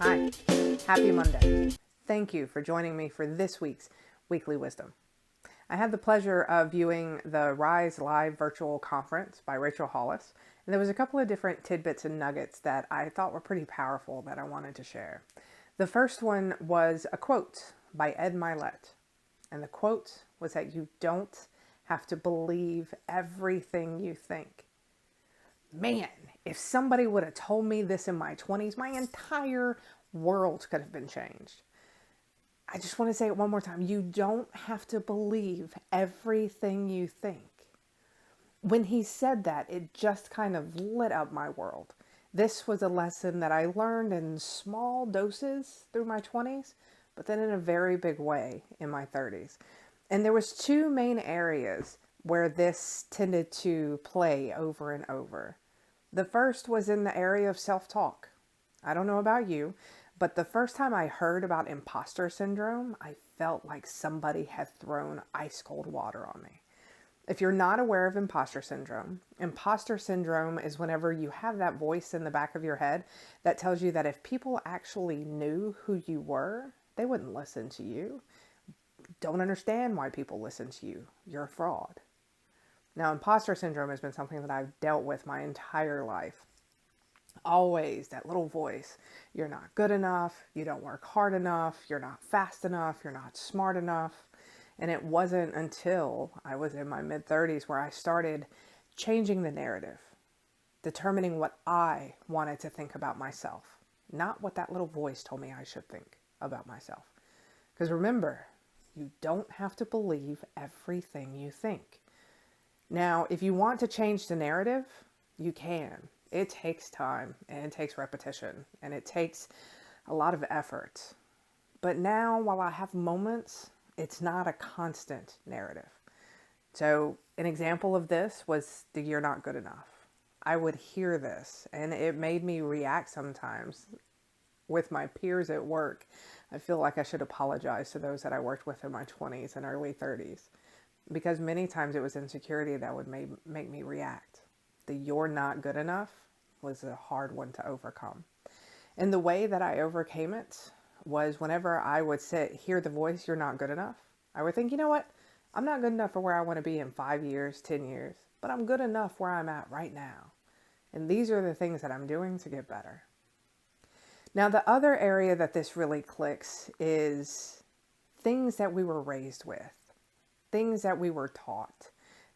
Hi, happy Monday. Thank you for joining me for this week's Weekly Wisdom. I had the pleasure of viewing the Rise Live virtual conference by Rachel Hollis, and there was a couple of different tidbits and nuggets that I thought were pretty powerful that I wanted to share. The first one was a quote by Ed Milet, and the quote was that you don't have to believe everything you think. Man, if somebody would have told me this in my 20s, my entire world could have been changed. I just want to say it one more time. You don't have to believe everything you think. When he said that, it just kind of lit up my world. This was a lesson that I learned in small doses through my 20s, but then in a very big way in my 30s. And there was two main areas where this tended to play over and over. The first was in the area of self-talk. I don't know about you, but the first time I heard about imposter syndrome, I felt like somebody had thrown ice cold water on me. If you're not aware of imposter syndrome is whenever you have that voice in the back of your head that tells you that if people actually knew who you were, they wouldn't listen to you. Don't understand why people listen to you. You're a fraud. Now, imposter syndrome has been something that I've dealt with my entire life. Always that little voice. You're not good enough. You don't work hard enough. You're not fast enough. You're not smart enough. And it wasn't until I was in my mid-30s where I started changing the narrative, determining what I wanted to think about myself, not what that little voice told me I should think about myself. Because remember, you don't have to believe everything you think. Now, if you want to change the narrative, you can. It takes time and it takes repetition and it takes a lot of effort. But now, while I have moments, it's not a constant narrative. So an example of this was the "you're not good enough." I would hear this and it made me react sometimes with my peers at work. I feel like I should apologize to those that I worked with in my 20s and early 30s. Because many times it was insecurity that would make me react. The "you're not good enough" was a hard one to overcome. And the way that I overcame it was whenever I would hear the voice, "you're not good enough," I would think, you know what? I'm not good enough for where I want to be in 5 years, 10 years, but I'm good enough where I'm at right now. And these are the things that I'm doing to get better. Now, the other area that this really clicks is things that we were raised with. Things that we were taught,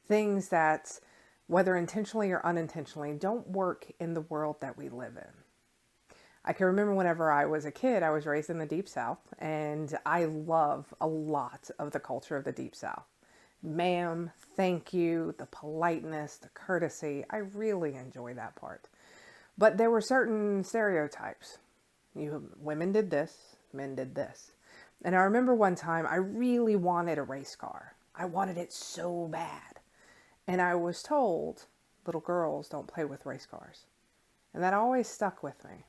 things that, whether intentionally or unintentionally, don't work in the world that we live in. I can remember whenever I was a kid, I was raised in the Deep South, and I love a lot of the culture of the Deep South. Ma'am, thank you, the politeness, the courtesy, I really enjoy that part. But there were certain stereotypes. Women did this, men did this. And I remember one time I really wanted a race car. I wanted it so bad. And I was told, little girls don't play with race cars. And that always stuck with me.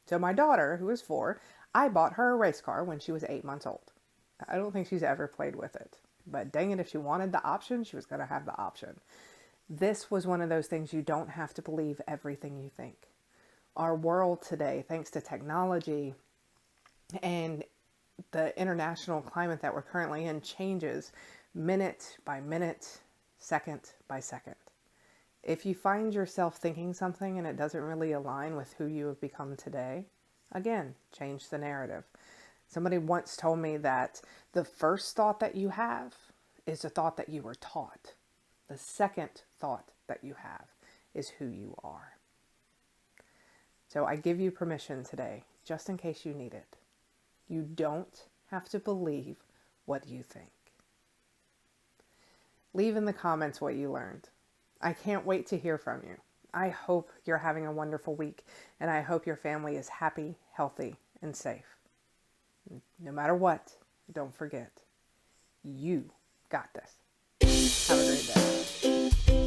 So my daughter, who is 4, I bought her a race car when she was 8 months old. I don't think she's ever played with it. But dang it, if she wanted the option, she was going to have the option. This was one of those things you don't have to believe everything you think. Our world today, thanks to technology and the international climate that we're currently in, changes minute by minute, second by second. If you find yourself thinking something and it doesn't really align with who you have become today, again, change the narrative. Somebody once told me that the first thought that you have is a thought that you were taught. The second thought that you have is who you are. So I give you permission today, just in case you need it. You don't have to believe what you think. Leave in the comments what you learned. I can't wait to hear from you. I hope you're having a wonderful week, and I hope your family is happy, healthy, and safe. No matter what, don't forget, you got this. Have a great day.